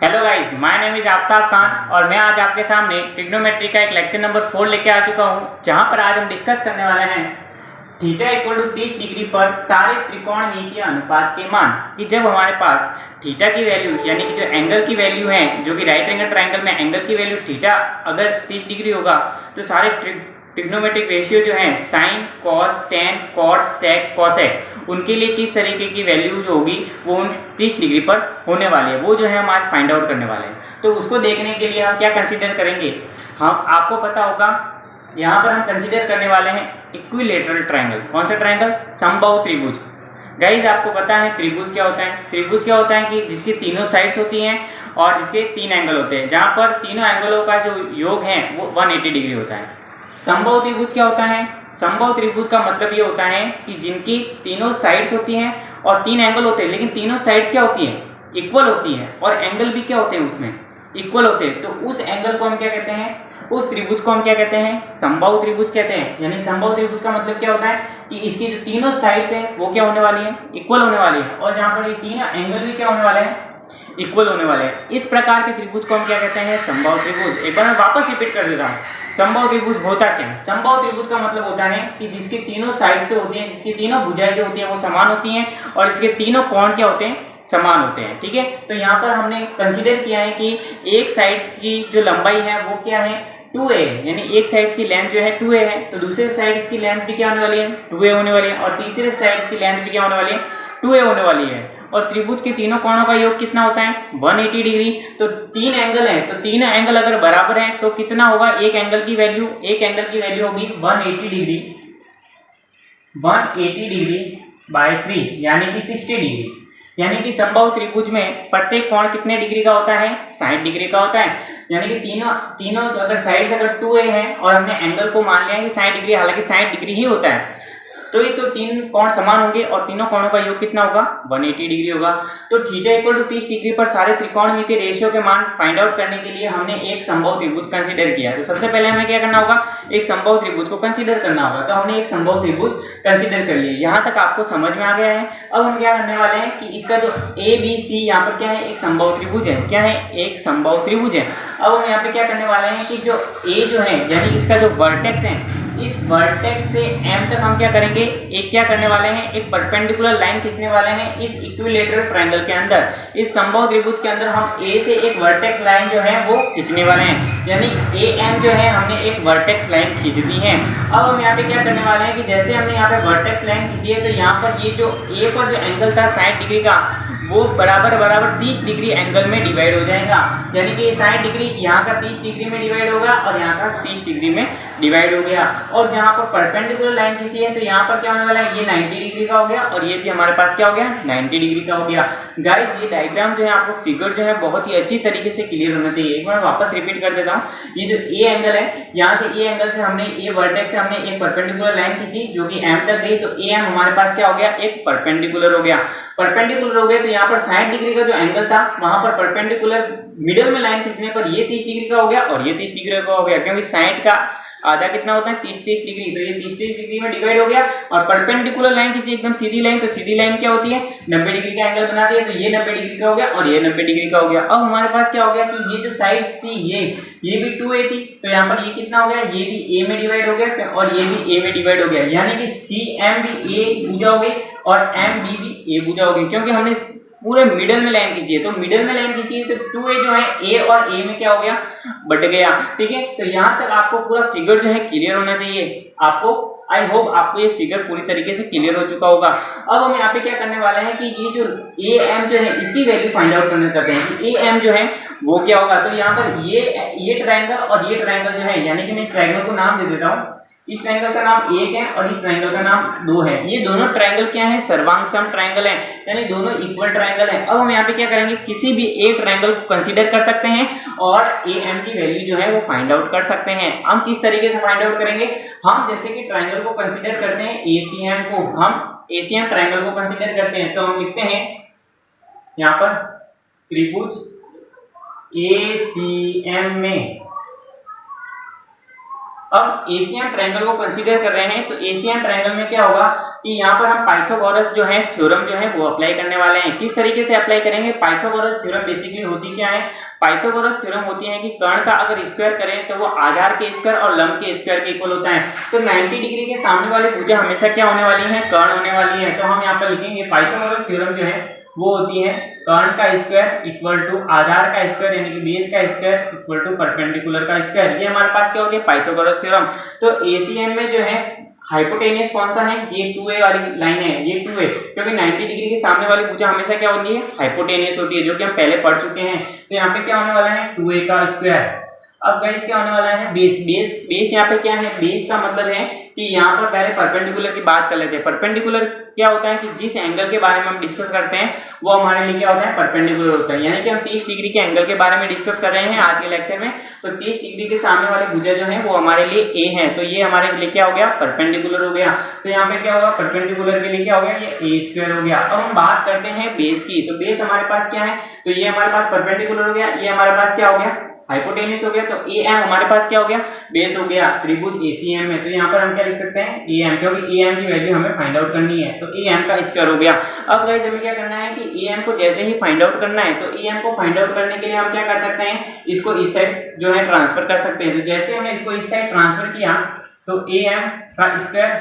Hello guys, my name is Aftab Khan और मैं आज आपके सामने ट्रिग्नोमेट्री का एक लेक्चर नंबर 4 लेके आ चुका हूं, जहां पर आज हम डिस्कस करने वाले हैं थीटा इक्वल टू 30 डिग्री पर सारे त्रिकोणमितीय अनुपात के मान। कि जब हमारे पास थीटा की वैल्यू यानी कि जो एंगल की वैल्यू है, जो कि राइट एंगल ट्रायंगल में एंगल की वैल्यू थीटा अगर 30 डिग्री होगा तो सारे ट्रिग्नोमेट्रिक रेशियो जो है साइन, कॉस, टेन, कॉट, सेक, कोसेक, उनके लिए किस तरीके की वैल्यू जो होगी वो 30 डिग्री पर होने वाली है, वो जो है हम आज फाइंड आउट करने वाले हैं। तो उसको देखने के लिए हम क्या कंसीडर करेंगे, हम आपको पता होगा यहाँ पर हम कंसीडर करने वाले हैं इक्विलेटरल ट्रायंगल। कौन सा ट्रायंगल? समबाहु त्रिभुज। गाइज आपको पता है त्रिभुज क्या होता है? त्रिभुज क्या होता है कि जिसकी तीनों साइड्स होती हैं और जिसके 3 एंगल होते हैं, जहाँ पर तीनों एंगलों का जो योग है वो 180 डिग्री होता है। समबाहु त्रिभुज क्या होता है? समबाहु त्रिभुज का मतलब ये होता है कि जिनकी तीनों साइड्स होती हैं और 3 एंगल होते हैं, लेकिन तीनों साइड्स क्या होती हैं? इक्वल होती हैं, और एंगल भी क्या होते हैं उसमें? इक्वल होते हैं। तो उस एंगल को हम क्या कहते हैं? उस त्रिभुज को हम क्या कहते हैं? समबाहु त्रिभुज कहते हैं। यानी समबाहु त्रिभुज का मतलब क्या होता है कि इसकी जो तीनों साइड्स हैं वो क्या होने वाली है? इक्वल होने वाली है, और जहाँ पर ये तीनों एंगल भी क्या होने वाले हैं? इक्वल होने वाले हैं। इस प्रकार के त्रिभुज को हम क्या कहते हैं? समबाहु त्रिभुज। एक बार मैं वापस रिपीट कर देता हूँ, समबाहु त्रिभुज होता क्या है? समबाहु त्रिभुज का मतलब होता है कि जिसकी तीनों साइड से होती हैं, जिसकी तीनों भुजाएं जो होती हैं वो समान होती हैं, और जिसके तीनों कोण क्या होते हैं? समान होते हैं। ठीक है, तो यहाँ पर हमने कंसीडर किया है कि एक साइड की जो लंबाई है वो क्या है? 2a, यानी एक साइड की लेंथ जो है 2a है, तो दूसरे साइड की लेंथ भी क्या होने वाली है? 2a होने वाली है, और तीसरे साइड की लेंथ भी क्या होने वाली है? 2a होने वाली है। और त्रिभुज के तीनों कोणों का योग कितना होता है? 180 डिग्री। तो 3 एंगल है, तो 3 एंगल अगर बराबर है तो कितना होगा? एक एंगल की वैल्यू होगी 180 डिग्री, 180 डिग्री बाय 3 यानी कि 60 डिग्री। यानी कि समबाहु त्रिभुज में प्रत्येक कोण कितने डिग्री का होता है? 60 डिग्री का होता है। यानी कि तीनों अगर साइड्स अगर 2a है और हमने एंगल को मान लिया है कि 60 डिग्री, हालांकि 60 डिग्री ही होता है, तो ये तो 3 कोण समान होंगे और तीनों कोणों का योग कितना होगा? 180 डिग्री होगा। तो थीटा इक्वल टू 30 डिग्री पर सारे त्रिकोणमितीय रेशियो के मान फाइंड आउट करने के लिए हमने एक समबाहु त्रिभुज कंसीडर किया। तो सबसे पहले हमें क्या करना होगा? एक समबाहु त्रिभुज को कंसीडर करना होगा। तो हमने एक समबाहु त्रिभुज कंसीडर कर लिया। यहाँ तक आपको समझ में आ गया है। अब हम क्या करने वाले हैं कि इसका जो ABC यहाँ पर क्या है? एक समबाहु त्रिभुज है। क्या है? एक समबाहु त्रिभुज है। अब हम यहाँ पे क्या करने वाले हैं कि जो A जो है यानी इसका जो वर्टेक्स है, इस वर्टेक्स से M तक हम क्या करेंगे? एक क्या करने वाले हैं? एक परपेंडिकुलर लाइन खींचने वाले हैं इस इक्विलेटरल ट्रायंगल के अंदर। इस समबाहु त्रिभुज के अंदर हम A से एक वर्टेक्स लाइन जो है वो खींचने वाले हैं, यानी AM जो है हमने एक वर्टेक्स लाइन खींच दी है। अब हम यहाँ पे क्या करने वाले हैं कि जैसे हमने यहाँ पे वर्टेक्स लाइन खींची है, तो यहाँ पर ये जो A पर जो एंगल था 60 डिग्री का, वो बराबर 30 डिग्री एंगल में डिवाइड हो जाएगा। यानी कि 60 डिग्री यहाँ का 30 डिग्री में डिवाइड होगा और यहाँ का 30 डिग्री में डिवाइड हो गया। और जहाँ पर परपेंडिकुलर लाइन खींची है तो यहाँ पर क्या होने वाला है? ये 90 डिग्री का हो गया, और ये भी हमारे पास क्या हो गया? 90 डिग्री का हो गया। गाइस ये डायग्राम जो है, आपको फिगर जो है बहुत ही अच्छी तरीके से क्लियर होना चाहिए। एक बार वापस रिपीट कर देता हूँ। ये जो ए एंगल है, यहाँ से ए एंगल से हमने ए वर्टेक्स से हमने एक परपेंडिकुलर लाइन खींची जो कि M तक गई, तो AM हमारे पास क्या हो गया? एक परपेंडिकुलर हो गया। परपेंडिकुलर हो गए तो यहाँ पर 60 डिग्री का जो एंगल था वहां पर परपेंडिकुलर मिडिल में लाइन खींचने पर ये 30 डिग्री का हो गया और ये 30 डिग्री का हो गया, क्योंकि 60 का आधा कितना होता है? 30 डिग्री। तो ये 30 डिग्री में डिवाइड हो गया। और परपेंडिकुलर लाइन खींची एकदम सीधी लाइन, तो सीधी लाइन क्या होती है? 90 डिग्री का एंगल बनाती है। तो ये 90 डिग्री का हो गया और ये 90 डिग्री का हो गया। अब हमारे पास क्या हो गया कि ये जो साइड्स थी ये भी 2a थी, तो यहाँ पर ये कितना हो गया? ये भी a में डिवाइड हो गया और ये भी a में डिवाइड हो गया। यानी कि CM भी a भुजा हो गई और MB भी a भुजा हो गई, क्योंकि हमने पूरे मिडल में लाइन खींची है। तो मिडल में लाइन खींची है तो 2a जो है a और a में क्या हो गया? बढ़ गया। ठीक है, तो यहाँ तक आपको पूरा फिगर जो है क्लियर होना चाहिए। आपको आई होप आपको ये फिगर पूरी तरीके से क्लियर हो चुका होगा। अब हम यहाँ पे क्या करने वाले हैं कि ये जो AM जो है इसकी वैल्यू फाइंड आउट करना चाहते हैं कि AM जो है वो क्या होगा। तो यहाँ पर ये ट्रायंगल और ये ट्रायंगल जो है, यानी कि मैं इस ट्रायंगल को नाम दे देता हूँ। इस ट्रायंगल का नाम 1 है और इस ट्रायंगल का नाम 2 है। ये दोनों ट्रायंगल क्या है? सर्वांग ट्रायंगल है, यानी दोनों इक्वल ट्रायंगल है। अब हम यहाँ पे क्या करेंगे? किसी भी एक ट्रायंगल को कंसीडर कर सकते हैं और AM की वैल्यू जो है वो फाइंड आउट कर सकते हैं। हम किस तरीके से फाइंड आउट करेंगे? हम जैसे कि ट्रायंगल को कंसीडर करते हैं ACM को, हम ACM ट्रायंगल को कंसीडर करते हैं, तो हम लिखते हैं यहाँ पर त्रिभुज ACM में अब एशियन ट्रायंगल को कंसीडर कर रहे हैं, तो एशियन ट्रायंगल में क्या होगा कि यहाँ पर हम पाइथागोरस जो है थ्योरम जो है वो अप्लाई करने वाले हैं। किस तरीके से अप्लाई करेंगे? पाइथागोरस थ्योरम बेसिकली होती क्या है? पाइथागोरस थ्योरम होती है कि कर्ण का अगर स्क्वायर करें तो वो आधार के स्क्वायर और लंब के स्क्वायर के इक्वल होता है। तो 90 डिग्री के सामने वाली भुजा हमेशा क्या होने वाली है? कर्ण होने वाली है। तो हम यहाँ पर लिखेंगे पाइथागोरस थ्योरम जो है वो होती है कर्ण का स्क्वायर इक्वल टू आधार का स्क्वायर यानी कि बेस का स्क्वायर इक्वल टू परपेंडिकुलर का स्क्वायर। ये हमारे पास क्या हो गया? Pythagoras theorem. तो एसीएम में जो है हाइपोटेनियस कौन सा है? ये 2a वाली लाइन है, ये 2a, क्योंकि 90 डिग्री के सामने वाली भुजा हमेशा क्या होती है? हाइपोटेनियस होती है, जो कि हम पहले पढ़ चुके हैं। तो यहाँ पे क्या होने वाला है? 2a का स्क्वायर। अब गाइस क्या होने वाला है? बेस यहाँ पे क्या है? बेस का मतलब है कि यहाँ पर पहले परपेंडिकुलर की बात कर लेते हैं। परपेंडिकुलर क्या होता है कि जिस एंगल के बारे में हम डिस्कस करते हैं वो हमारे लिए क्या होता है? परपेंडिकुलर होता है। यानी कि हम 30 डिग्री के एंगल के बारे में डिस्कस कर रहे हैं आज के लेक्चर में। तो 30 डिग्री के सामने वाली भुजा जो है वो हमारे लिए ए है, तो ये हमारे लिए क्या हो गया? परपेंडिकुलर हो गया। तो यहाँ पे क्या होगा? परपेंडिकुलर के लिए क्या हो गया? ये ए स्क्वायर हो गया। अब हम बात करते हैं बेस की। तो बेस हमारे पास क्या है? तो ये हमारे पास परपेंडिकुलर हो गया, ये हमारे पास क्या हो गया? हाइपोटेन्यूस हो गया। तो ए एम हमारे पास क्या हो गया? बेस हो गया त्रिभुज एसीएम में। तो यहाँ पर हम क्या लिख सकते हैं? ए एम, क्योंकि ए एम की वैल्यू हमें फाइंड आउट करनी है। तो ए एम का स्क्वायर हो गया। अब गाइस हमें क्या करना है कि ए एम को जैसे ही फाइंड आउट करना है, तो ए एम को फाइंड आउट करने के लिए हम क्या कर सकते हैं? इसको इस साइड जो है ट्रांसफर कर सकते हैं। तो जैसे हमने इसको इस साइड ट्रांसफर किया तो ए एम का स्क्वायर,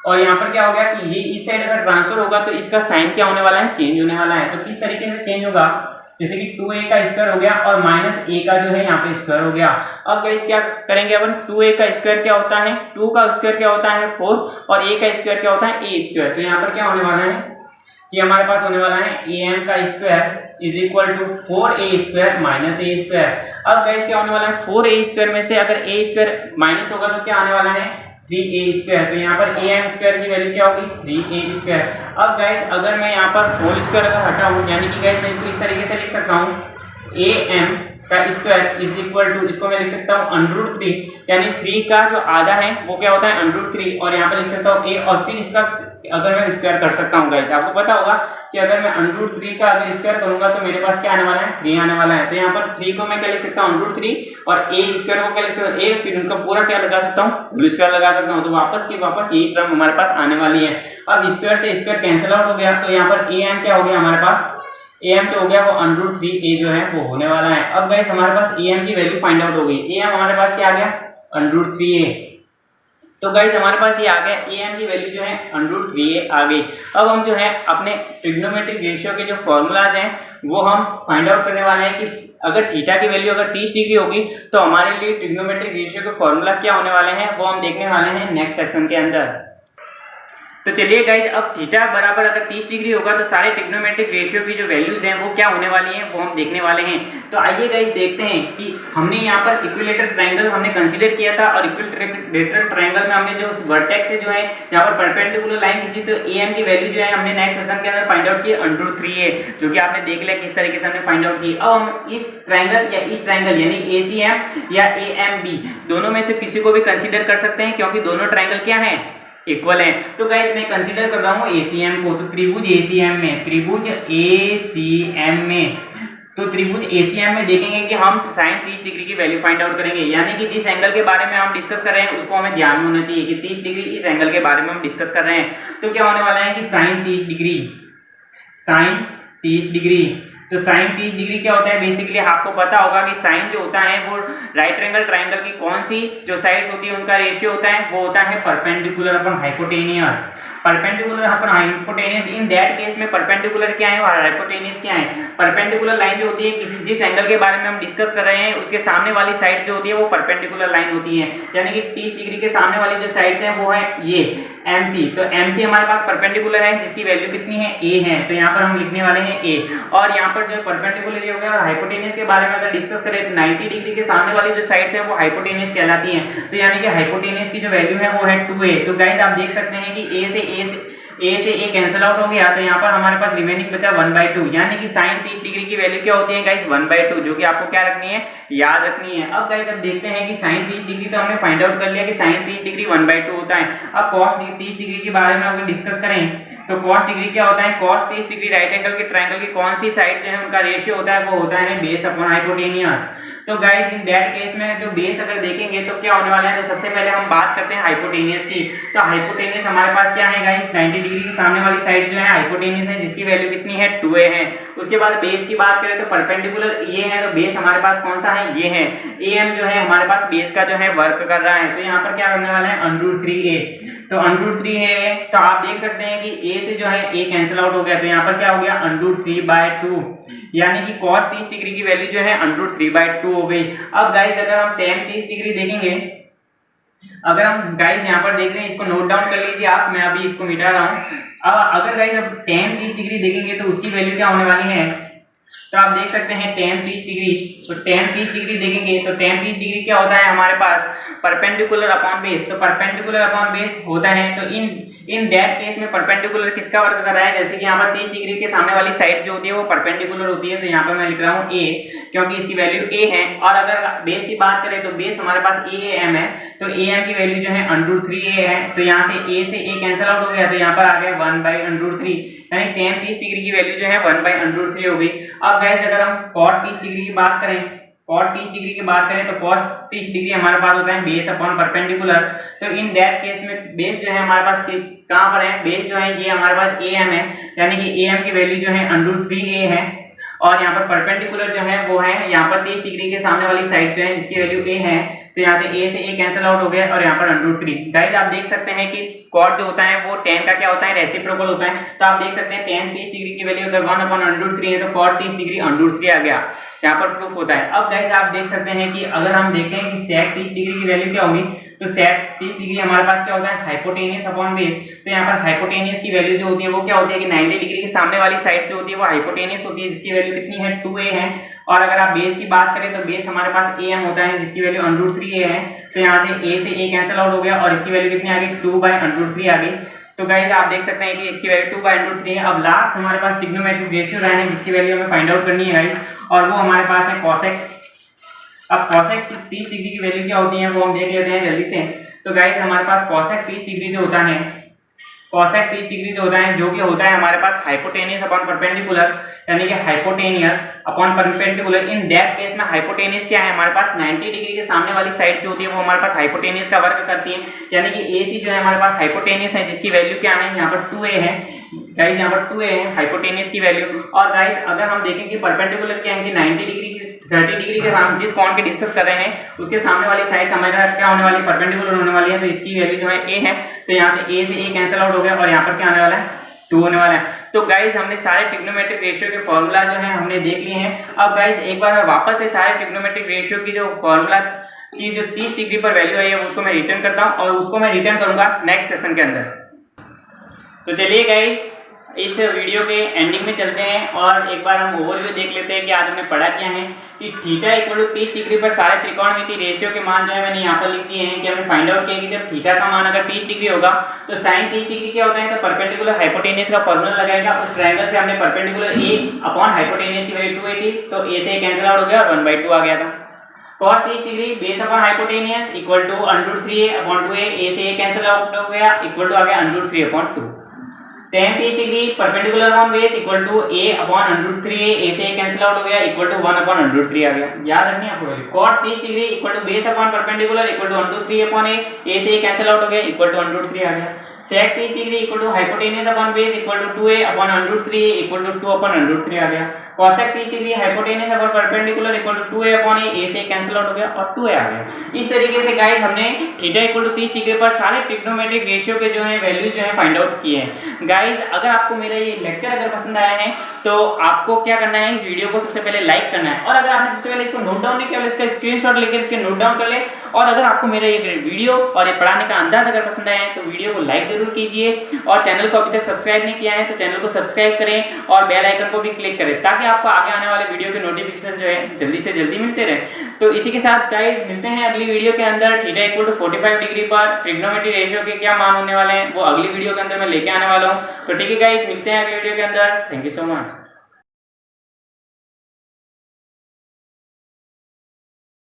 और यहाँ पर क्या हो गया कि ये इस साइड अगर ट्रांसफर होगा तो इसका साइन क्या होने वाला है? चेंज होने वाला है। तो किस तरीके से चेंज होगा? जैसे कि 2a का स्क्वायर हो गया और माइनस a का जो है यहाँ पे स्क्वायर हो गया। अब गाइस क्या करेंगे अपन? 2a का स्क्वायर क्या होता है? 2 का स्क्वायर क्या होता है? 4, और a का स्क्वायर क्या होता है? a square. तो यहाँ पर क्या होने वाला है कि हमारे पास होने वाला है am का square is equal to 4a square minus a square. अब गाइस क्या होने वाला है? 4a स्क्वायर में से अगर a स्क्वायर माइनस होगा तो क्या आने वाला है? 3a square. तो यहाँ पर am स्क्वायर की वैल्यू क्या होगी? 3a square. अब गाइस अगर मैं यहाँ पर होल स्क्वायर अगर हटाऊं, यानी कि गाइस मैं इसको इस तरीके से लिख सकता हूँ am का स्क्वायर इज इक्वल टू, इसको मैं लिख सकता हूँ √3, यानी 3 का जो आधा है वो क्या होता है? √3, और यहाँ पर लिख सकता हूँ a, और फिर इसका अगर मैं स्क्वायर कर सकता हूँ गाइस, आपको पता होगा कि अगर मैं √3 का अगर स्क्वायर करूंगा तो मेरे पास क्या आने वाला है? 3 आने वाला है। तो यहाँ पर 3 को मैं क्या लिख सकता हूँ? √3, और a स्क्वायर को क्या लिख सकता हूँ? a, फिर उनका पूरा क्या लगा सकता हूँ? होल स्क्वायर लगा सकता हूँ। तो वापस की वापस यही टर्म हमारे पास आने वाली है। अब स्क्वायर से स्क्वायर कैंसिल आउट हो गया, तो यहाँ पर am क्या हो गया हमारे पास? am तो हो गया वो √3a जो है वो होने वाला है। अब गाइस हमारे पास am की वैल्यू फाइंड आउट हो गई। am हमारे पास क्या आ गया? √3a। तो गाइस हमारे पास ये आ गया, am की वैल्यू जो है √3a आ गई। अब हम जो है अपने ट्रिग्नोमेट्रिक रेशियो के जो फॉर्मूलाज हैं वो हम फाइंड आउट करने वाले हैं कि अगर थीटा की वैल्यू अगर 30 डिग्री होगी तो हमारे लिए ट्रिग्नोमेट्रिक रेशियो के फॉर्मूला क्या होने वाले हैं वो हम देखने वाले हैं नेक्स्ट सेक्शन के अंदर। तो चलिए गाइज, अब थीटा बराबर अगर 30 डिग्री होगा तो सारे ट्रिग्नोमेट्रिक रेशियो की जो वैल्यूज हैं वो क्या होने वाली हैं वो हम देखने वाले हैं। तो आइए गाइज देखते हैं कि हमने यहाँ पर इक्विलेटरल ट्रायंगल हमने कंसीडर किया था, और इक्विलेटरल ट्रायंगल में हमने जो वर्टेक्स से जो है यहाँ पर परपेंडिकुलर लाइन खींची, तो am की वैल्यू जो है हमने नेक्स्ट सेशन के अंदर फाइंड आउट की √3a, जो कि आपने देख लिया किस तरीके से हमने फाइंड आउट की। अब हम इस ट्रायंगल या इस ट्रायंगल यानी ACM या AMB दोनों में से किसी को भी कंसीडर कर सकते हैं, क्योंकि दोनों ट्रायंगल क्या है? इक्वल है। तो गाइस मैं कंसीडर कर रहा हूँ ACM को। तो त्रिभुज ACM में तो त्रिभुज ACM में देखेंगे कि हम साइन 30 डिग्री की वैल्यू फाइंड आउट करेंगे, यानी कि जिस एंगल के बारे में हम डिस्कस कर रहे हैं उसको हमें ध्यान में होना चाहिए कि 30 डिग्री इस एंगल के बारे में हम डिस्कस कर रहे हैं। तो क्या होने वाला है कि साइन 30 डिग्री। तो साइन 30 डिग्री क्या होता है? बेसिकली आपको पता होगा कि साइन जो होता है वो राइट एंगल ट्रायंगल की कौन सी जो साइड्स होती है उनका रेशियो होता है, वो होता है perpendicular upon hypotenuse. Perpendicular upon hypotenuse, in that case में परपेंडिकुलर क्या है और हाइपोटेनियस क्या है? परपेंडिकुलर लाइन जो होती है किसी जिस एंगल के बारे में हम डिस्कस कर रहे हैं उसके सामने वाली साइड जो होती है वो परपेंडिकुलर लाइन होती है, यानी कि 30 डिग्री के सामने वाली जो साइड्स हैं वो है ये MC। तो MC हमारे पास परपेंडिकुलर है जिसकी वैल्यू कितनी है? A है। तो यहाँ पर हम लिखने वाले हैं A। और यहाँ पर जो परपेंडिकुलर ये हो गया, और हाइपोटेनियस के बारे में अगर डिस्कस करें तो 90 डिग्री के सामने वाली जो साइड्स है वो हाइपोटेनियस कहलाती हैं। तो यानी कि हाइपोटेनियस की जो वैल्यू है वो है 2A। तो गाइस आप देख सकते हैं कि A से A कैंसिल आउट हो गया, तो यहाँ पर हमारे पास रिमेनिंग बचा 1/2, यानी कि साइन 30 डिग्री की वैल्यू क्या होती है गाइस? 1/2, जो कि आपको क्या रखनी है? याद रखनी है। अब गाइस अब देखते हैं कि साइन 30 डिग्री तो हमने फाइंड आउट कर लिया कि साइन 30 डिग्री 1/2 होता है। अब कॉस 30 डिग्री के बारे में अगर डिस्कस करें तो कॉस डिग्री क्या होता है? कॉस 30 डिग्री राइट एंगल के ट्रायंगल की कौन सी साइड जो है उनका रेशियो होता है वो होता है बेस अपॉन हाइपोटेनियस। तो गाइस इन दैट केस में जो बेस अगर देखेंगे तो क्या होने वाला है, तो सबसे पहले हम बात करते हैं हाइपोटेनियस की। तो हाइपोटेनियस हमारे पास क्या है गाइस, 90 डिग्री की सामने वाली साइड जो है हाइपोटेनियस है, जिसकी वैल्यू कितनी है 2a है। उसके बाद बेस की बात करें तो परपेंडिकुलर ये है, तो बेस हमारे पास कौन सा है, ये है am जो है हमारे पास बेस का जो है वर्क कर रहा है। तो यहाँ पर क्या करने वाला है √3a, तो √3 है, तो आप देख सकते हैं कि a से जो है a कैंसिल आउट हो गया, तो यहाँ पर क्या हो गया √3/2, यानी कि cos 30 डिग्री की वैल्यू जो है √3/2 हो गई। अब गाइस अगर हम tan 30 डिग्री देखेंगे, अगर हम गाइस यहाँ पर देख रहे हैं, इसको नोट डाउन कर लीजिए आप, मैं अभी इसको मिटा रहा हूँ। अब अगर गाइस अब tan 30 डिग्री देखेंगे तो उसकी वैल्यू क्या होने वाली है, तो आप देख सकते हैं tan 30 डिग्री, तो tan 30 डिग्री देखेंगे तो tan 30 डिग्री क्या होता है हमारे पास परपेंडिकुलर अपॉन बेस, तो परपेंडिकुलर अपॉन बेस होता है। तो इन दैट केस में परपेंडिकुलर किसका वर्क कर रहा है, जैसे कि यहाँ पर 30 डिग्री के सामने वाली साइड जो होती है वो परपेंडिकुलर होती है, तो यहाँ पर मैं लिख रहा हूँ a, क्योंकि इसकी वैल्यू a है। और अगर बेस की बात करें तो बेस हमारे पास am है, तो am की वैल्यू जो है √3a है, तो यहाँ से a से a कैंसिल आउट हो गया, तो यहाँ पर आ गया 1/√3, यानी tan 30 डिग्री की वैल्यू जो है 1/√3 हो गई। अब गाइस अगर हम cot 30 डिग्री की बात करें, cot 30 डिग्री की बात करें तो cos 30 डिग्री हमारे पास होता है बेस अपॉन परपेंडिकुलर। तो इन दैट केस में बेस जो है हमारे पास कहाँ पर है, बेस जो है ये हमारे पास am है, यानी कि am की वैल्यू जो है √3a है, और यहाँ पर परपेंडिकुलर जो है वो है यहाँ पर 30 डिग्री के सामने वाली साइड जो है जिसकी वैल्यू a है, तो यहाँ से a से a कैंसिल आउट हो गया और यहाँ पर √3। गाइस आप देख सकते हैं कि cot जो होता है वो tan का क्या होता है, रेसिप्रोकल होता है। तो आप देख सकते हैं tan 30 डिग्री की वैल्यू अगर 1/√3 है तो cot 30 डिग्री √3 आ गया, यहाँ पर प्रूफ होता है। अब गाइस आप देख सकते हैं कि अगर हम देखें कि sec 30 डिग्री की वैल्यू क्या होगी, तो sec 30 डिग्री हमारे पास क्या होता है हाइपोटेनियस अपॉन बेस। तो यहाँ पर हाइपोटेनियस की वैल्यू जो होती है वो क्या होती है कि 90 डिग्री के सामने वाली साइड जो होती है वो हाइपोटेनियस होती है, जिसकी वैल्यू कितनी है 2a है। और अगर आप बेस की बात करें तो बेस हमारे पास am होता है, जिसकी वैल्यू √3a है, तो यहाँ से a से a कैंसिल आउट हो गया और इसकी वैल्यू कितनी आ गई 2/√3 आ गई। तो गाइस आप देख सकते हैं कि इसकी वैल्यू 2/√3 है। अब लास्ट हमारे पास ट्रिग्नोमेट्रिक रेशियो रहने जिसकी वैल्यू हमें फाइंड आउट करनी है गाइस, और वो हमारे पास है cosec। अब cosec 30 डिग्री की वैल्यू क्या होती है वो हम देख लेते हैं जल्दी से। तो गाइस हमारे पास cosec 30 डिग्री जो होता है, cosec 30 डिग्री जो होता है, जो कि होता है हमारे पास हाइपोटेनियस अपॉन परपेंडिकुलर, यानी कि hypotenuse upon perpendicular. In that case में हाइपोटेनियस क्या है हमारे पास 90 डिग्री के सामने वाली साइड जो होती है वो हमारे पास हाइपोटेनियस का वर्क करती है, यानी कि AC जो है हमारे पास हाइपोटेनियस है, जिसकी वैल्यू क्या है यहाँ पर 2a है गाइस, यहाँ पर 2a है हाइपोटेनियस की वैल्यू। और गाइस अगर हम देखें कि परपेंडिकुलर क्या है कि 90 डिग्री 30 डिग्री के सामने जिस कोण की डिस्कस कर रहे हैं उसके सामने वाली साइड हमारे क्या होने वाली है परपेंडिकुलर होने वाली है, तो इसकी वैल्यू जो है a है, तो यहाँ से a से a कैंसिल आउट हो गया और यहाँ पर क्या आने वाला है 2 होने वाला है। तो गाइस हमने सारे ट्रिग्नोमेट्रिक रेशियो के फॉर्मूला जो है हमने देख लिए हैं। अब गाइस एक बार मैं वापस से सारे ट्रिग्नोमेट्रिक रेशियो की जो फॉर्मूला की जो 30 डिग्री पर वैल्यू है उसको मैं रिटर्न करता हूँ, और उसको मैं रिटर्न करूंगा नेक्स्ट सेशन के अंदर। तो चलिए गाइस इस वीडियो के एंडिंग में चलते हैं और एक बार हम ओवरव्यू देख लेते हैं कि आज हमने पढ़ा क्या है। कि थीटा इक्वल टू 30 डिग्री पर सारे त्रिकोणमितीय रेशियो के मान जो है मैंने यहाँ पर लिख दिए हैं कि हमने फाइंड आउट किया कि जब थीटा का मान अगर 30 डिग्री होगा तो साइन 30 डिग्री क्या होता है, तो परपेंडिकुलर हाइपोटेनियस का फॉर्मूला लगाएगा। उस ट्रायंगल से हमने परपेंडिकुलर a अपॉन हाइपोटेनियस की वैल्यू 2a थी, तो a से कैंसिल आउट हो गया और 1/2 आ गया था। cos 30 degree base upon hypotenuse equal to √3a upon 2a, a से a कैंसिल आउट हो गया इक्वल टू आ गया √3 upon 2। tan 30 degree perpendicular upon base equal to a upon √3a, a से a कैंसिल आउट हो गया equal to 1 upon √3 आ गया। याद रखनी है आपको value. cot 30 degree equal to base upon perpendicular equal to √3 upon a, a से a कैंसिल आउट हो गया इक्वल टू √3 आ गया। sec 30 degree equal to hypotenuse upon base equal to 2a upon √3a equal to 2 upon √3 आ गया। cosec 30 degree hypotenuse upon perpendicular equal to 2a upon a से cancel out हो गया और 2a आ गया। इस तरीके से गाइस हमने थीटा इक्वल टू 30 डिग्री पर सारे ट्रिग्नोमेट्रिक रेशियो के जो है वैल्यू जो है फाइंड आउट किए हैं। गाइस अगर आपको मेरा ये लेक्चर अगर पसंद आया है तो आपको क्या करना है, इस वीडियो को सबसे पहले लाइक करना है, और अगर आपने सबसे पहले इसको नोट डाउन नहीं किया इसका स्क्रीनशॉट लेकर इसके नोट डाउन कर ले। और अगर आपको मेरा ये वीडियो और ये पढ़ाने का अंदाज अगर पसंद आया है तो वीडियो को लाइक जरूर कीजिए, और चैनल को अभी तक सब्सक्राइब नहीं किया है तो चैनल को सब्सक्राइब करें और बेल आइकन को भी क्लिक करें ताकि आपको आगे आने वाले वीडियो के नोटिफिकेशन जो है जल्दी से जल्दी मिलते रहे। तो इसी के साथ गाइस मिलते हैं अगली वीडियो के अंदर। थीटा इक्वल टू 45 डिग्री पर ट्रिग्नोमेट्रिक रेशियो के क्या मान होने वाले हैं वो अगली वीडियो के अंदर मैं लेके आने वाला हूँ। तो ठीक है गाइस, मिलते हैं अगली वीडियो के अंदर। Thank you so much.